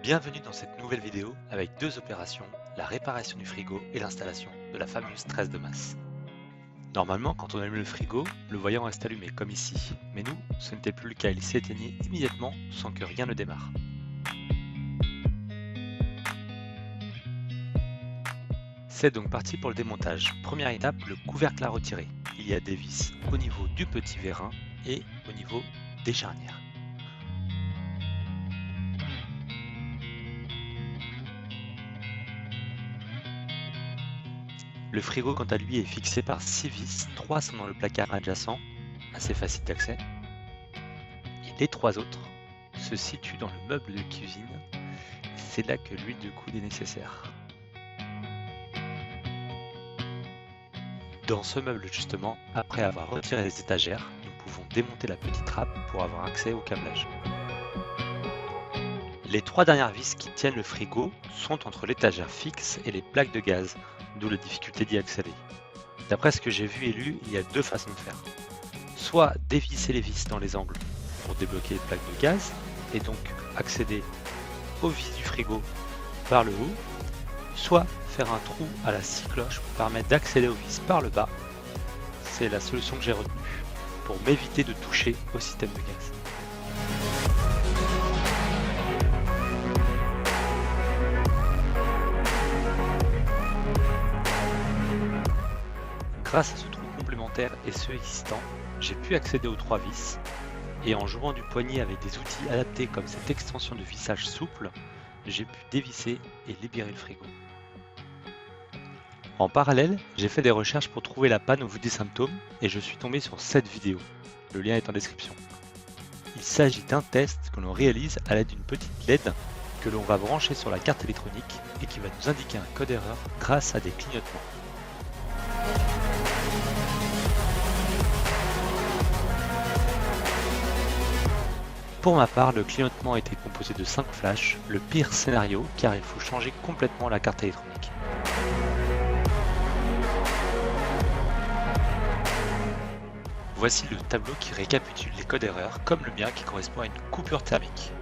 Bienvenue dans cette nouvelle vidéo avec deux opérations, la réparation du frigo et l'installation de la fameuse tresse de masse. Normalement, quand on allume le frigo, le voyant reste allumé comme ici, mais nous, ce n'était plus le cas, il s'éteignait immédiatement sans que rien ne démarre. C'est donc parti pour le démontage. Première étape, le couvercle à retirer. Il y a des vis au niveau du petit vérin et au niveau des charnières. Le frigo quant à lui est fixé par 6 vis, 3 sont dans le placard adjacent, assez facile d'accès, et les 3 autres se situent dans le meuble de cuisine, c'est là que l'huile de coude est nécessaire. Dans ce meuble justement, après avoir retiré les étagères, nous pouvons démonter la petite trappe pour avoir accès au câblage. Les 3 dernières vis qui tiennent le frigo sont entre l'étagère fixe et les plaques de gaz, d'où la difficulté d'y accéder. D'après ce que j'ai vu et lu, il y a deux façons de faire. Soit dévisser les vis dans les angles pour débloquer les plaques de gaz et donc accéder aux vis du frigo par le haut, soit faire un trou à la scie cloche pour permettre d'accéder aux vis par le bas. C'est la solution que j'ai retenue pour m'éviter de toucher au système de gaz. Grâce à ce trou complémentaire et ceux existants, j'ai pu accéder aux 3 vis et en jouant du poignet avec des outils adaptés comme cette extension de vissage souple, j'ai pu dévisser et libérer le frigo. En parallèle, j'ai fait des recherches pour trouver la panne au vu des symptômes et je suis tombé sur cette vidéo. Le lien est en description. Il s'agit d'un test que l'on réalise à l'aide d'une petite LED que l'on va brancher sur la carte électronique et qui va nous indiquer un code erreur grâce à des clignotements. Pour ma part, le clignotement était composé de 5 flashs, le pire scénario car il faut changer complètement la carte électronique. Voici le tableau qui récapitule les codes erreurs comme le mien qui correspond à une coupure thermique.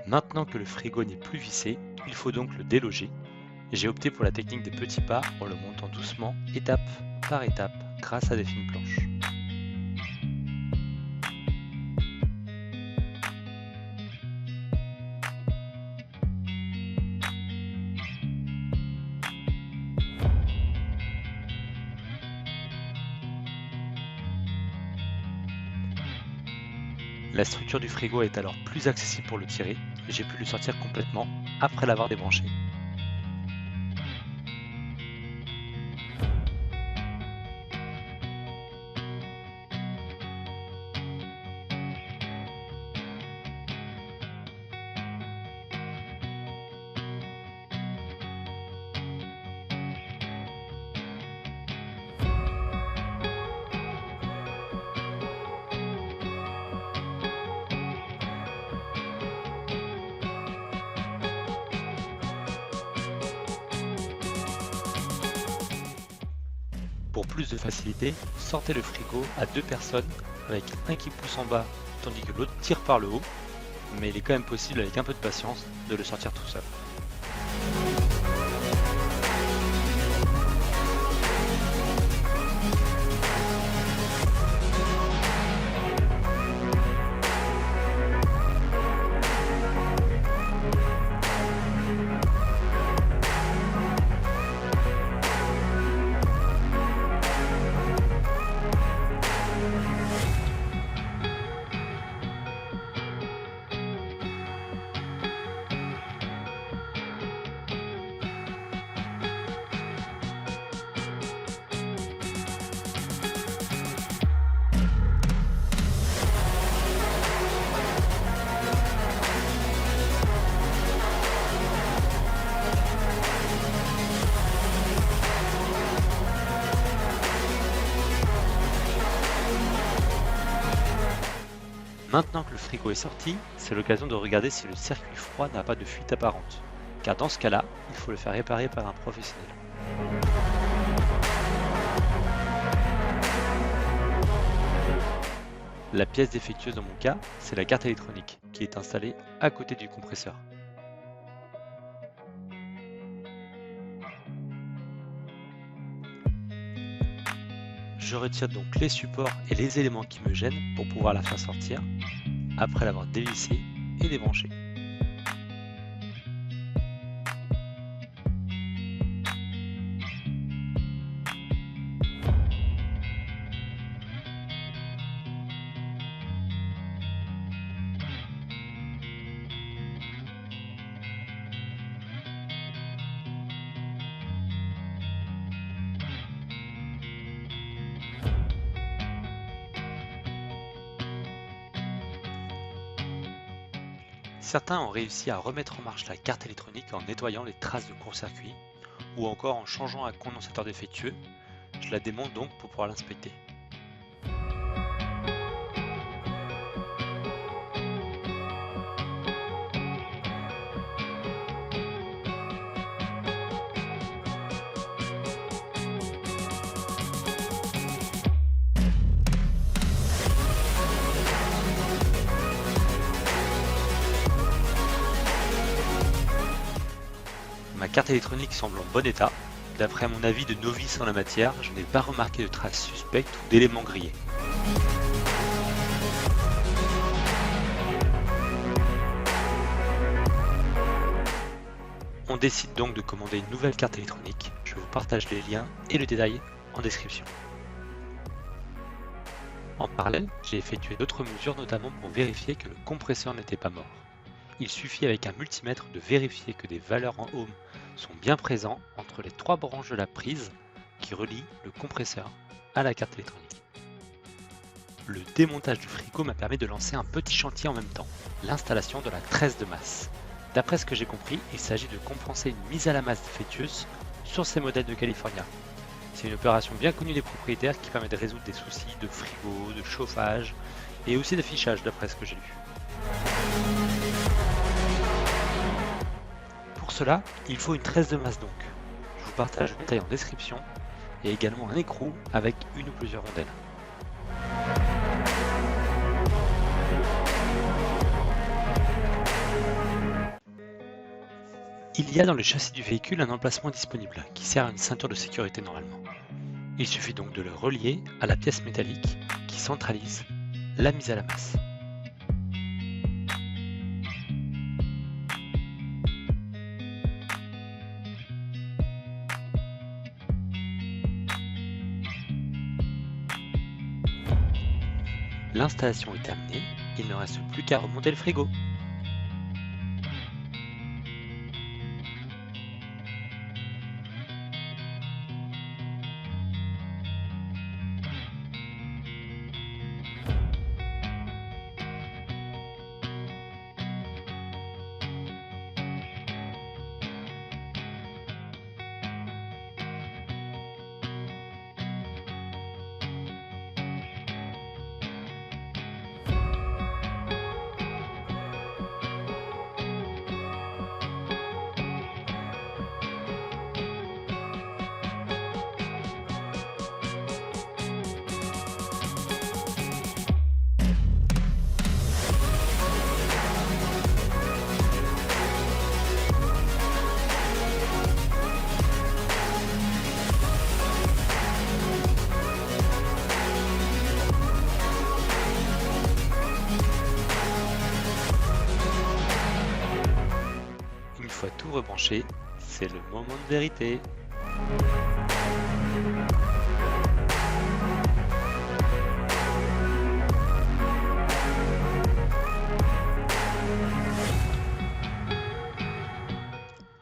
Maintenant que le frigo n'est plus vissé, il faut donc le déloger. J'ai opté pour la technique des petits pas en le montant doucement, étape par étape, grâce à des fines planches. La structure du frigo est alors plus accessible pour le tirer et j'ai pu le sortir complètement après l'avoir débranché. Pour plus de facilité, sortez le frigo à 2 personnes avec un qui pousse en bas tandis que l'autre tire par le haut, mais il est quand même possible avec un peu de patience de le sortir tout seul. Maintenant que le frigo est sorti, c'est l'occasion de regarder si le circuit froid n'a pas de fuite apparente, car dans ce cas-là, il faut le faire réparer par un professionnel. La pièce défectueuse dans mon cas, c'est la carte électronique qui est installée à côté du compresseur. Je retire donc les supports et les éléments qui me gênent pour pouvoir la faire sortir, après l'avoir dévissée et débranchée. Certains ont réussi à remettre en marche la carte électronique en nettoyant les traces de court-circuit ou encore en changeant un condensateur défectueux. Je la démonte donc pour pouvoir l'inspecter. Ma carte électronique semble en bon état. D'après mon avis de novice en la matière, je n'ai pas remarqué de traces suspectes ou d'éléments grillés. On décide donc de commander une nouvelle carte électronique. Je vous partage les liens et le détail en description. En parallèle, j'ai effectué d'autres mesures, notamment pour vérifier que le compresseur n'était pas mort. Il suffit avec un multimètre de vérifier que des valeurs en ohm sont bien présentes entre les 3 branches de la prise qui relient le compresseur à la carte électronique. Le démontage du frigo m'a permis de lancer un petit chantier en même temps, l'installation de la tresse de masse. D'après ce que j'ai compris, il s'agit de compenser une mise à la masse défectueuse sur ces modèles de California. C'est une opération bien connue des propriétaires qui permet de résoudre des soucis de frigo, de chauffage et aussi d'affichage d'après ce que j'ai lu. Pour cela, il faut une tresse de masse donc. Je vous partage le détail en description et également un écrou avec une ou plusieurs rondelles. Il y a dans le châssis du véhicule un emplacement disponible qui sert à une ceinture de sécurité normalement. Il suffit donc de le relier à la pièce métallique qui centralise la mise à la masse. L'installation est terminée, il ne reste plus qu'à remonter le frigo. Une fois tout rebranché, c'est le moment de vérité.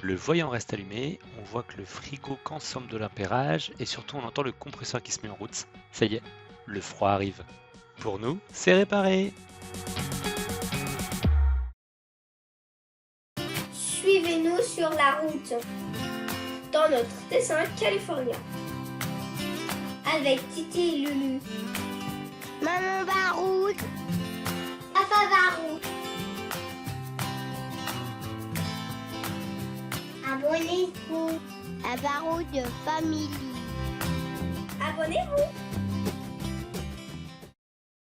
Le voyant reste allumé, on voit que le frigo consomme de l'ampérage et surtout on entend le compresseur qui se met en route. Ça y est, le froid arrive. Pour nous, c'est réparé. Suivez-nous sur la route dans notre dessin californien avec Titi et Lulu. Maman va route. Papa va route. Abonnez-vous à Baroud Family. Abonnez-vous.